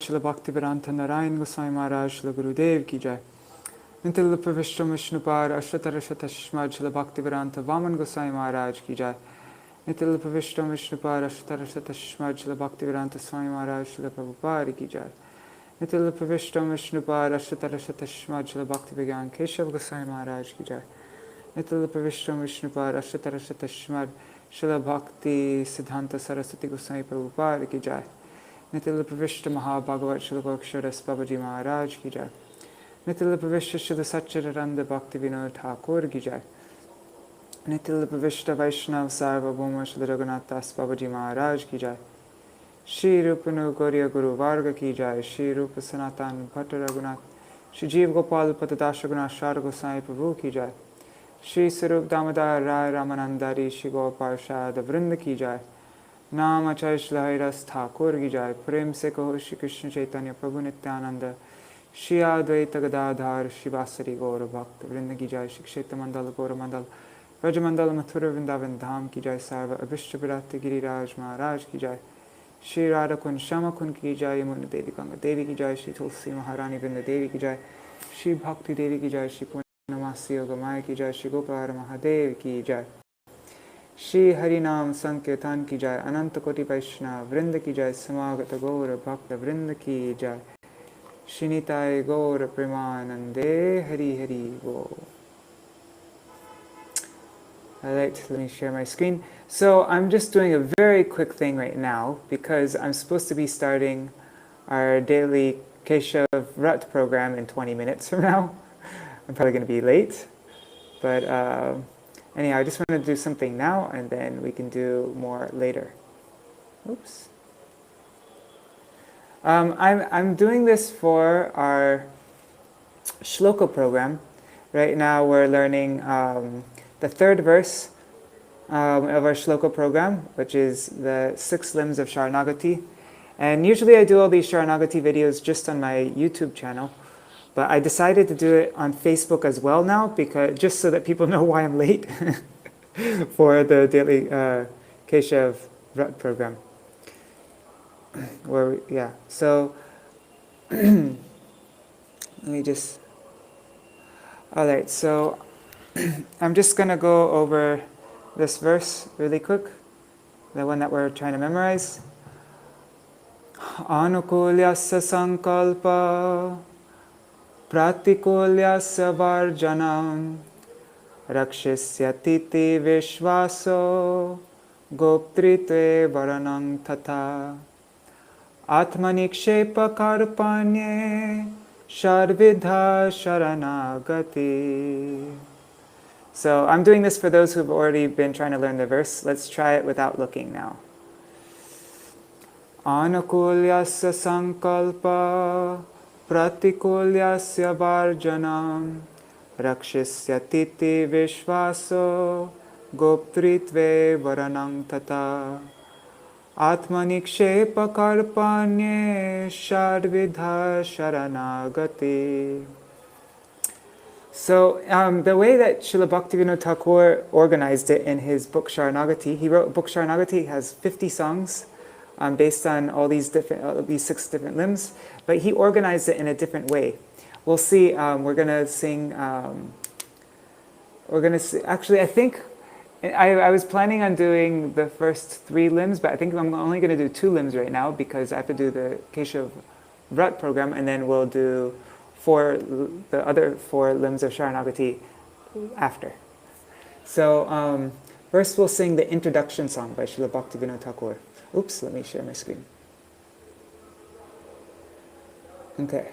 Srila Bhaktivinoda Narayan Goswami Maharaj, Srila Gurudev ki jai. Nitil Pavishram Vishnupar Ashtatarashatashmad Srila Bhaktivinoda Vaman Goswami Maharaj ki jai. Nitil Pavishram Vishnupar Ashtatarashatashmad Srila Bhaktivinoda Swami Maharaj Srila Prabhupada ki jai. Nitil Pavishram Vishnupar Ashtatarashatashmad Srila Bhaktivinoda Keshav Goswami Maharaj ki jai. Nitil Pavishram Vishnupar Ashtatarashatashmad Srila Bhakti Siddhanta Saraswati Goswami Prabhupada ki jai. Nitil Pavishra Mahabhagavat Srila Goksharas Babaji Maharaj ki jai. Nitil Pavishra Srila Satchidananda Bhaktivinoda Ṭhākura ki jai. Nitil Pavishra Vaishnav Sarvabhauma Srila Raghunath Das Babaji Maharaj ki jai. Shri Rupanu Gauriya Guru Varga ki jai. Shri Rupa Sanatan Bhatta Raghunath Shri Jeev Gopal Patadash Raghunath Shara Goswami Prabhu ki jai. Shri Sarup Damodar Rai Ramanandari Shri Gopal Shada Vrinda ki jai. नाम आचार्य श्रीला हरिदास ठाकुर की जय. प्रेम से कहो श्री कृष्ण चैतन्य प्रभु नित्यानंद श्री अद्वैत गदाधर शिवासरी गौर भक्त वृंद की जय. श्री क्षेत्र मंडल गौर मंडल ब्रजमंडल मथुरा वृंदावन धाम की जय. सर्व अभिष्ट विराट गिरिराज महाराज की जय. श्री राधा कुंज श्यामा कुंज की जय. यमुना देवी गंगा देवी की जय. श्री तुलसी महारानी वृंद देवी की जय. श्री भक्ति देवी की जय. श्री पूर्णमासी योग माया की जय. श्री गोपाल महादेव की जय. श्री हरि नाम संकीर्तन की जय. अनंत कोटि वैष्णव वृंद की जय. समागत गौर भक्त वृंद की जय. श्री निताय गौर प्रेमानंदे हरि हरि बोल. Alright, let me share my screen. So I'm just doing a very quick thing right now because I'm supposed to be starting our daily Keshav Rat program in 20 minutes from now. I'm probably going to be late, but anyhow, I just want to do something now and then we can do more later. Oops. I'm doing this for our shloka program. Right now we're learning the third verse of our shloka program, which is the 6 limbs of Saranagati. And usually I do all these Saranagati videos just on my YouTube channel. But I decided to do it on Facebook as well now, because just so that people know why I'm late for the daily Keshav Rat program. So let me just. All right, so I'm just going to go over this verse really quick, the one that we're trying to memorize. Anukulyasya sankalpa Pratikulyasya varjanam Rakshisyatiti vishvaso Goptritve varanam tata Atmanikshepa karpanye Sharvidha sharanagati. So I'm doing this for those who've already been trying to learn the verse. Let's try it without looking now. Anukulyasya sankalpa Pratikulyasya varjanam Rakshisyatiti vishvaso Goptritve varanam tata Atmanikshepa karpanye Shadvidha sharanagati. So the way that Śrīla Bhaktivinoda Ṭhākura organized it in his book Saranagati, he wrote a book Saranagati, has 50 songs based on all these 6 different limbs, but he organized it in a different way. We'll see, we're going to sing, actually I think, I was planning on doing the first 3 limbs, but I think I'm only going to do 2 limbs right now because I have to do the Keshav Vrat program, and then we'll do the other 4 limbs of Saranagati after. So first we'll sing the introduction song by Śrīla Bhaktivinoda Ṭhākura. Oops, let me share my screen. Okay.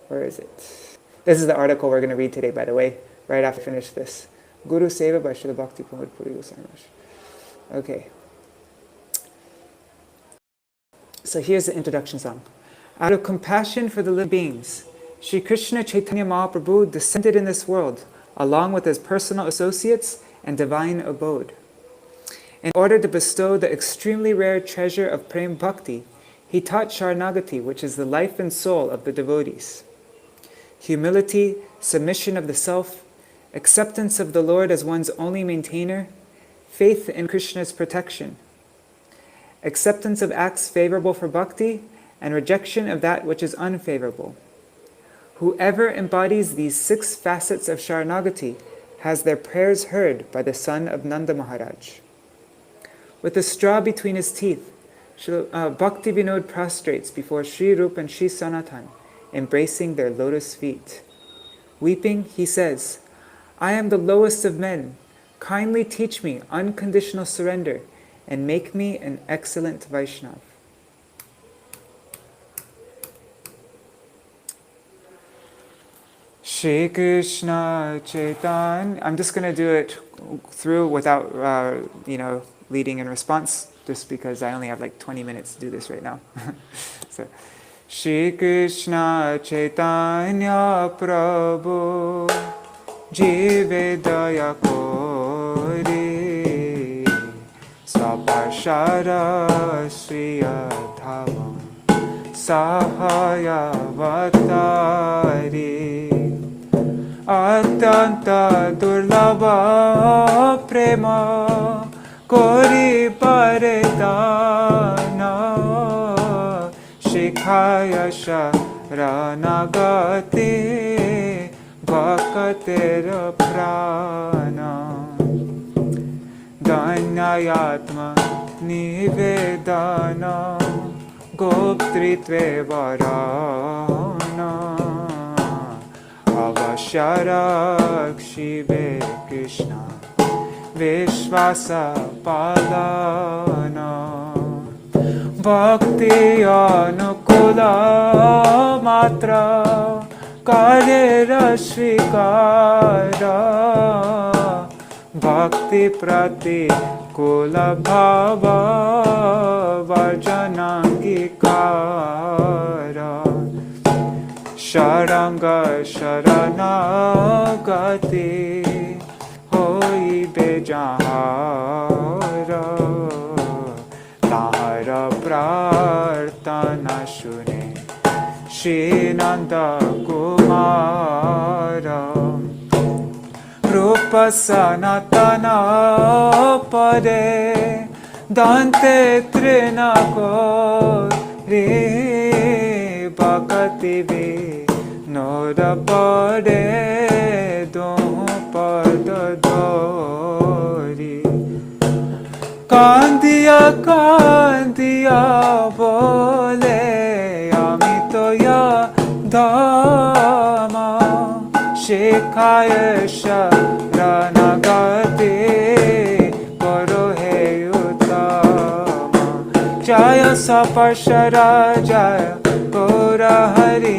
Where is it? This is the article we're going to read today, by the way, right after I finish this. Guru Seva by Śrīla Bhaktivinoda Ṭhākura. Okay. So here's the introduction song. Out of compassion for the living beings, Sri Krishna Chaitanya Mahaprabhu descended in this world, along with his personal associates and divine abode. In order to bestow the extremely rare treasure of Prem Bhakti, he taught Saranagati, which is the life and soul of the devotees. Humility, submission of the self, acceptance of the Lord as one's only maintainer, faith in Krishna's protection. acceptance of acts favorable for bhakti, and rejection of that which is unfavorable. Whoever embodies these 6 facets of Saranagati has their prayers heard by the son of Nanda Maharaj. With a straw between his teeth, Bhaktivinoda prostrates before Sri Rup and Sri Sanatan, embracing their lotus feet. Weeping, he says, "I am the lowest of men. Kindly teach me unconditional surrender and make me an excellent Vaishnav." Shri Krishna Chaitanya. I'm just going to do it through without, leading in response, just because I only have like 20 minutes to do this right now. So, Shri Krishna Chaitanya Prabhu Jive Daya Kori Saparshara Shri Adhava Sahaya Vatari Atanta Durlava Prema Kori Paredana Shikhaya Sharanagati Bhakatera Prana Danyayatma Nivedana Goptritve Varana Avasharak Shive Krishna Vishvasa Palana Bhakti Anukula Matra Karera Svikara Bhakti Prati Kula Bhava Varjanangikara Sharanga Sharanagati Hoi Bejahara Tahara Prartana Shune Shri Nanda Kumara Rupa Sanatana Pade Dante Trinakori Bhakati Vinoda Pade Pada Dori Kandiya Kandiya Bole Amitoya Dhamma Shikhaya Sharanagati Korohe Uttama Jaya Saparshara Jaya Gora Hari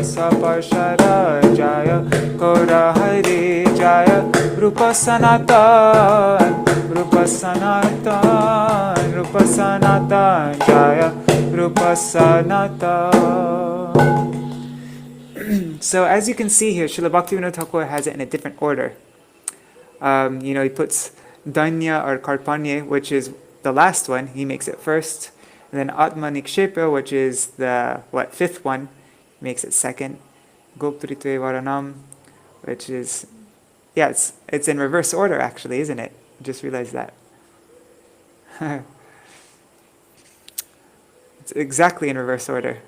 Saparshara Jaya Gora Hari Jaya Rupa Sanatan Rupa Sanatan Rupa Sanatan Jaya Rupa Sanatan. So as you can see here, Srila Bhaktivinoda Ṭhākura has it in a different order. He puts Danya or Karpanye, which is the last one, he makes it first. And then Atma Nikshepa, which is the 5th one, he makes it second. Goptritve Varanam, which is, it's in reverse order actually, isn't it? Just realized that. It's exactly in reverse order.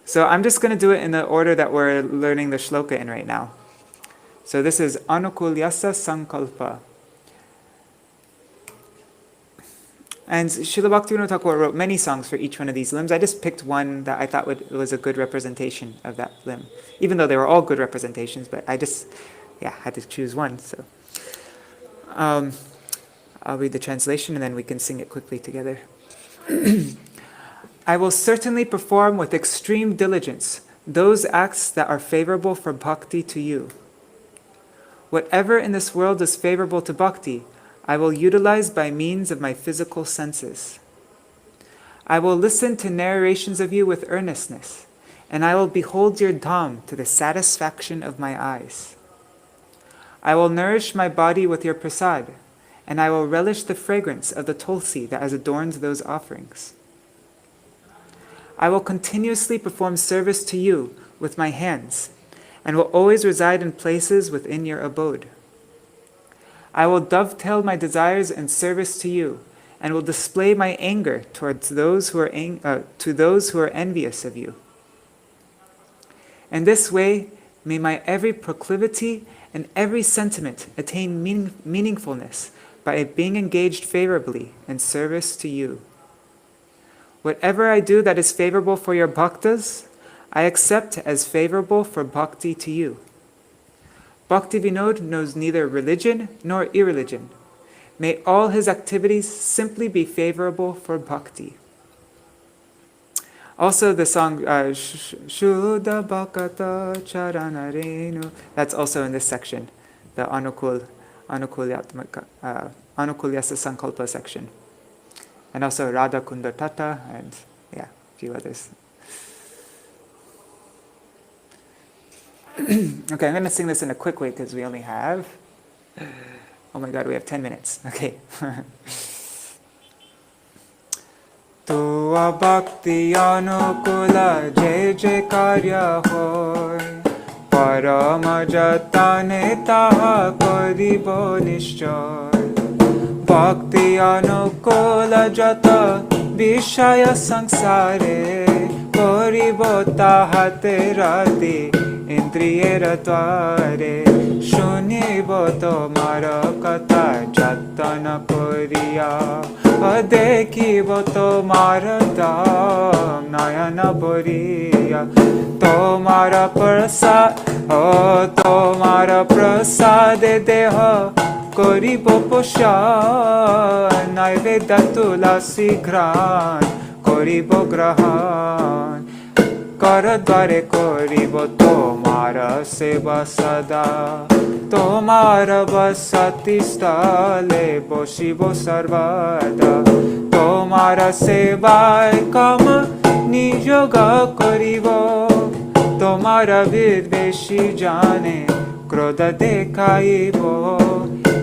So I'm just going to do it in the order that we're learning the shloka in right now. So this is Anukulyasa Sankalpa. And Srila Bhaktivinoda Thakura wrote many songs for each one of these limbs. I just picked one that I thought was a good representation of that limb. Even though they were all good representations, but I just had to choose one. So I'll read the translation and then we can sing it quickly together. I will certainly perform with extreme diligence those acts that are favorable for bhakti to you. Whatever in this world is favorable to bhakti, I will utilize by means of my physical senses. I will listen to narrations of you with earnestness, and I will behold your dham to the satisfaction of my eyes. I will nourish my body with your prasad, and I will relish the fragrance of the tulsi that has adorned those offerings. I will continuously perform service to you with my hands, and will always reside in places within your abode. I will dovetail my desires in service to you, and will display my anger towards those who are envious of you. In this way, may my every proclivity and every sentiment attain meaningfulness by being engaged favorably in service to you. Whatever I do that is favorable for your bhaktas, I accept as favorable for bhakti to you. Bhaktivinoda knows neither religion nor irreligion. May all his activities simply be favorable for bhakti. Also the song Shuddha Bhakata Charanarenu, that's also in this section, the Anukulyasa Sankalpa section. And also Radha Kunda Tata, and yeah, a few others. Okay, I'm going to sing this in a quick way because we only have, oh my god, we have 10 minutes. Okay. Tua bhakti anukula jai jai karya hoy, parama jatane taha koribo nishchoy. Bhakti anukula jata vishaya sangsare, koribo taha terati indriyera tvare. Shunibo tomara kata jatana koriya, dekibo tomara dham nayana boriya. Tomara prasad deha koribo posha, naiveda tulasi ghran koribo grahan. Karadvare koribo tomara seva sada, tomara basati stale boshibo sarvada. Tomara sevai kama nijoga koribo, tomara vidveshi jane krodha dekhaibo.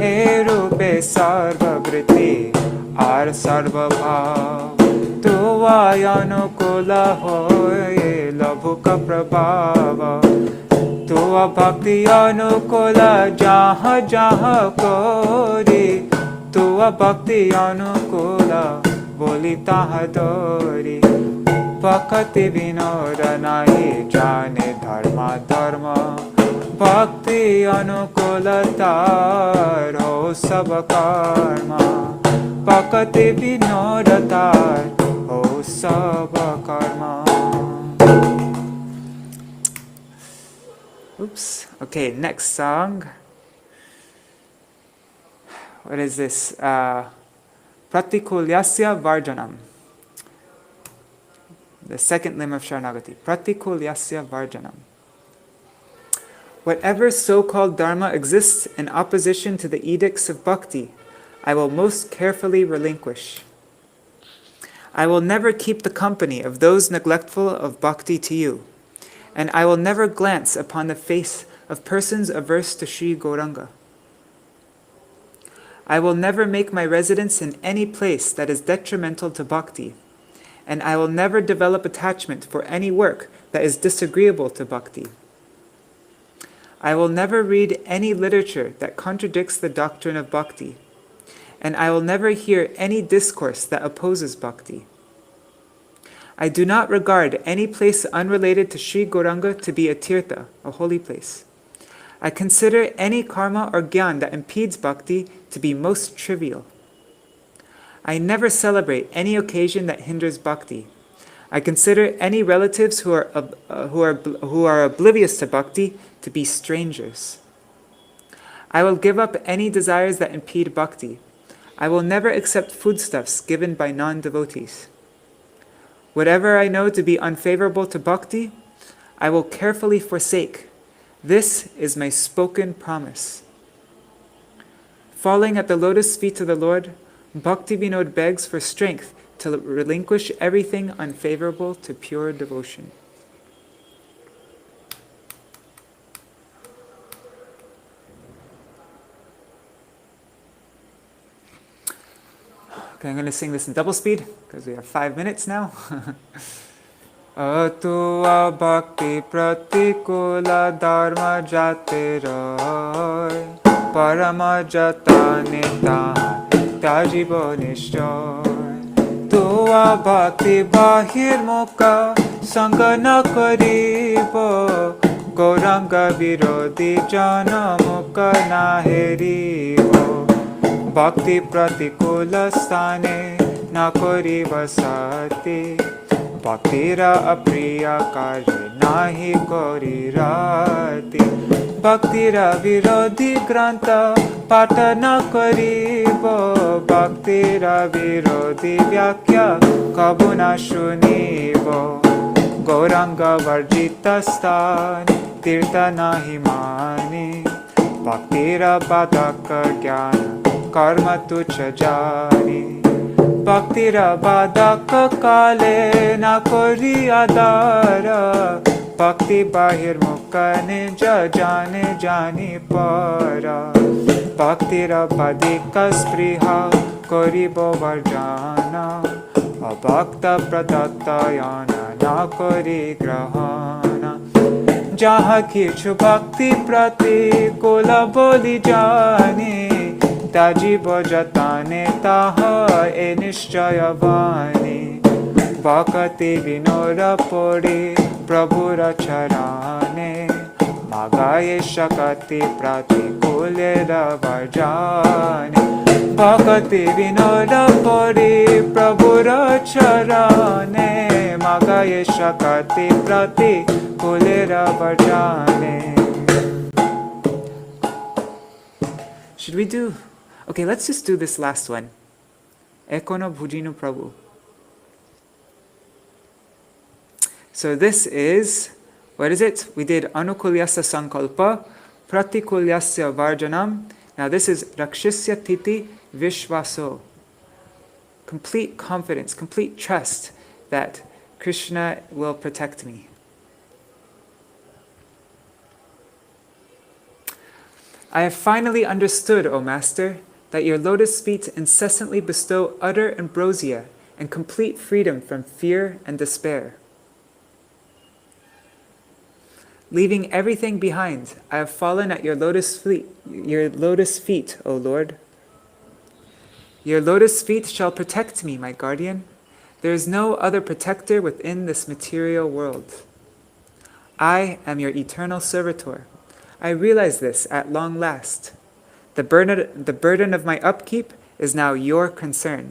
E rupe sarva vritti ar sarva bhav, tuva anukula hoye labhuka prabhava. Tua bhakti anukula jaha jaha kori, tua bhakti anukula boli taha dori. Bhakti vinoda nahi jane dharma dharma, bhakti anukula tar ho sab karma. Bhakti vinoda tar ho sab karma. Oops. Okay, next song. What is this? Pratikulyasya Varjanam. The second limb of Saranagati. Pratikulyasya Varjanam. Whatever so-called dharma exists in opposition to the edicts of bhakti, I will most carefully relinquish. I will never keep the company of those neglectful of bhakti to you, and I will never glance upon the face of persons averse to Sri Gauranga. I will never make my residence in any place that is detrimental to bhakti, and I will never develop attachment for any work that is disagreeable to bhakti. I will never read any literature that contradicts the doctrine of bhakti, and I will never hear any discourse that opposes bhakti. I do not regard any place unrelated to Sri Gauranga to be a tirtha, a holy place. I consider any karma or gyan that impedes bhakti to be most trivial. I never celebrate any occasion that hinders bhakti. I consider any relatives who are oblivious to bhakti to be strangers. I will give up any desires that impede bhakti. I will never accept foodstuffs given by non-devotees. Whatever I know to be unfavorable to bhakti, I will carefully forsake. This is my spoken promise. Falling at the lotus feet of the Lord, Bhaktivinoda begs for strength to relinquish everything unfavorable to pure devotion. Okay, I'm going to sing this in double speed because we have 5 minutes now. Atua bhakti pratikula dharma jate rai, parama jata neta ত্যাজিব নিশ্চয়। তোয়া ভক্তি বাহির্মুখ সঙ্গ ন করিব, গৌরাঙ্গ বিরোধী জন মুখ না হেরিব। ভক্তি প্রতিকূল স্থানে না করিব সতি, ভক্তির অপ্রিয় কার্য নাহি করি রাতি। ভক্তির বিরোধী গ্রন্থ পাঠ ন করিব, ভক্তির বিরোধী ব্যাখ্যা কবু না শুনিব। গৌরাঙ্গ বর্জিত স্থান তীর্থ নাহি মানি, ভক্তির বাধক জ্ঞান কর্ম তুচ্ছ জানি। ভক্তির বাধক কালে না করি আদার, ভক্তি বাহির্মুখ নিজ জানে জানি পর। ভক্তির বাধিক স্পৃহা করিব বর্জন, অভক্ত প্রদত্তয়ন না করি গ্রহণ। যাহা কিছু ভক্তি প্রতিকূল বলি জানি, ত্যাজিব যতনে তাহা এ নিশ্চয় বাণী। ভক্তি বিনোদ পড়ি প্রভুর চরণে, মাগায়ে শক্তি প্রতিকূলের বর্জনে। ভক্তি বিনোদ পড়ি প্রভুর চরণে, মাগায়ে শক্তি প্রতিকূলের বর্জনে। Should we do? Okay, let's just do this last one. Ekono bhujinu prabhu. So this is, what is it? We did anukulyasya sankalpa, pratikulyasya varjanam. Now this is rakshisya titi vishvaso. Complete confidence, complete trust that Krishna will protect me. I have finally understood, O Master, that your lotus feet incessantly bestow utter ambrosia and complete freedom from fear and despair. Leaving everything behind, I have fallen at your lotus feet, O Lord. Your lotus feet shall protect me, my guardian. There is no other protector within this material world. I am your eternal servitor. I realize this at long last. The burden of my upkeep is now your concern.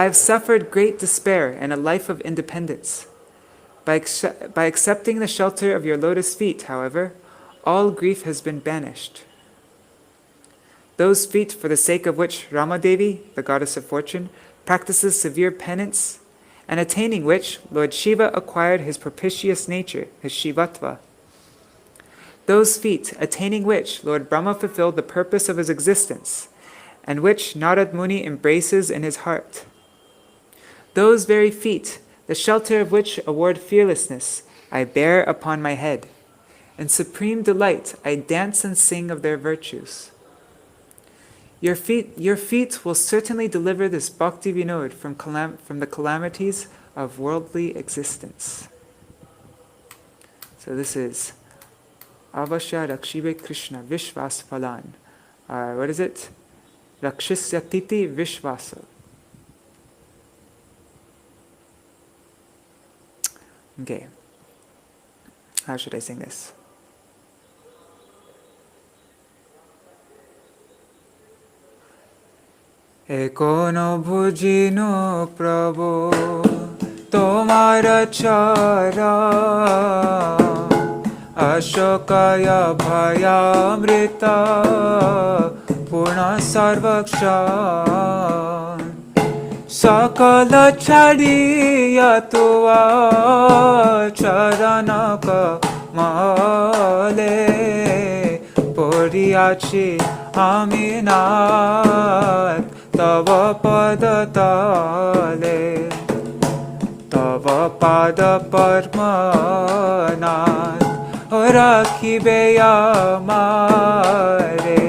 I have suffered great despair and a life of independence. By accepting the shelter of your lotus feet, however, all grief has been banished. Those feet for the sake of which Ramadevi, the goddess of fortune, practices severe penance, and attaining which Lord Shiva acquired his propitious nature, his Shivatva. Those feet, attaining which Lord Brahma fulfilled the purpose of his existence, and which Narad Muni embraces in his heart. Those very feet, the shelter of which award fearlessness, I bear upon my head. In supreme delight, I dance and sing of their virtues. Your feet will certainly deliver this Bhakti Vinod from the calamities of worldly existence. So this is Avashya Rakshibe Krishna Vishvas Phalan. What is it? Rakshisya Titi Vishvasa. Okay. How should I sing this? Ekono bhujino prabhu tomara chara, ashokaya bhayamrita purna sarvakshan. Sakala chadiya tuva charanaka male, poriyachi aminat tava padatale. Tava pada parmanat rakhibe amare,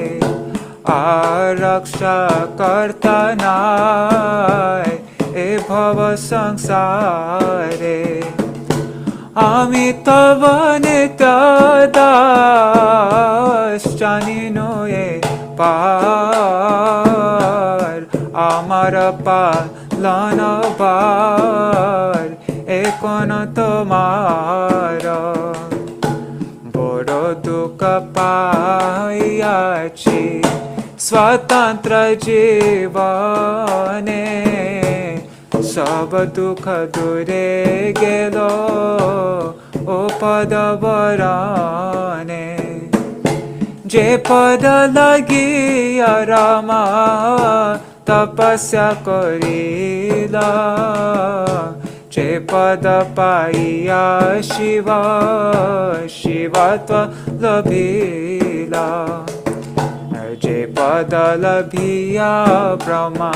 araksha kartanai e bhava sangsare. Ami tava nitya das janino e pa amar palana bar ekon tomara boro dukha paiyachi swatantra jivane sab dukha dure gelo o padavarane je pada lagiya Rama tapasya korila je pada paiya Shiva Shivatva labhila je pada labhiya Brahma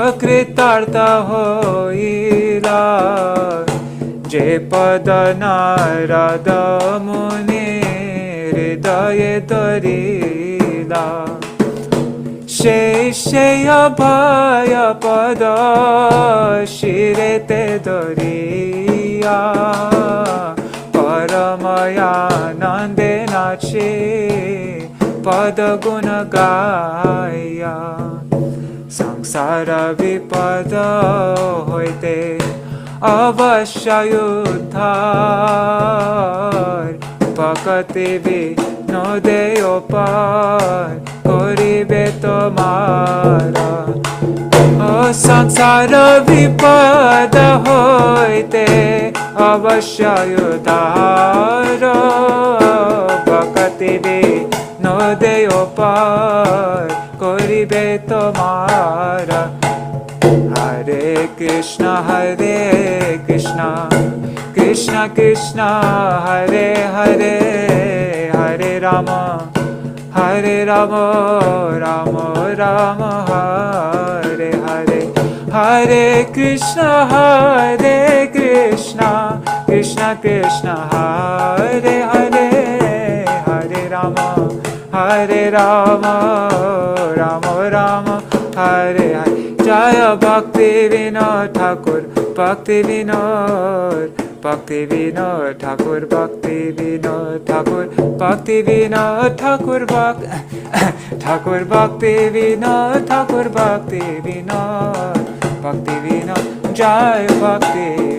akritartha hoila je pada Narada Muni hridaye darila Sheshaya bhaya pada shirete dariya paramaya nande nache pada guna gaya sangsara vipada hoite avashya uddhar pakate vinode opar koribe tomara sansara vipada hoite avashya uddhara pakate vinode opar koribe tomara Hare Krishna Krishna Krishna Hare Hare Hare Rama Rama Rama Hare Hare Hare Krishna Krishna Krishna Hare Hare Hare Rama Rama Rama Hare Hare Jaya Bhaktivinoda Ṭhākura Bhaktivinoda Ṭhākura Bhaktivinoda Ṭhākura Bhaktivinoda Ṭhākura Ṭhākura Bhaktivinoda Ṭhākura Bhaktivinoda Jaya Bhaktivinoda.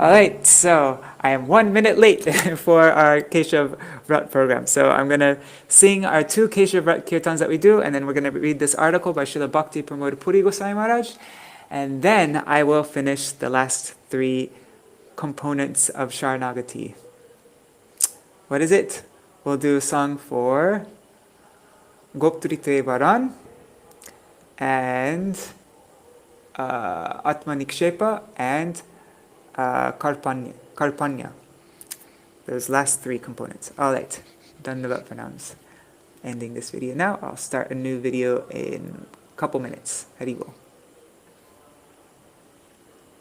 Alright, so I am 1 minute late for our Keshav Vrat program. So I'm going to sing our 2 Keshav Vrat kirtans that we do, and then we're going to read this article by Śrīla Bhaktivinoda Puri Goswami Maharaj, and then I will finish the last 3 components of Saranagati. What is it? We'll do a song for Goptrite Varan and Atmanikshepa and Karpanya. Those last 3 components. Alright, done the pranams. Ending this video now. I'll start a new video in a couple minutes. Haribol.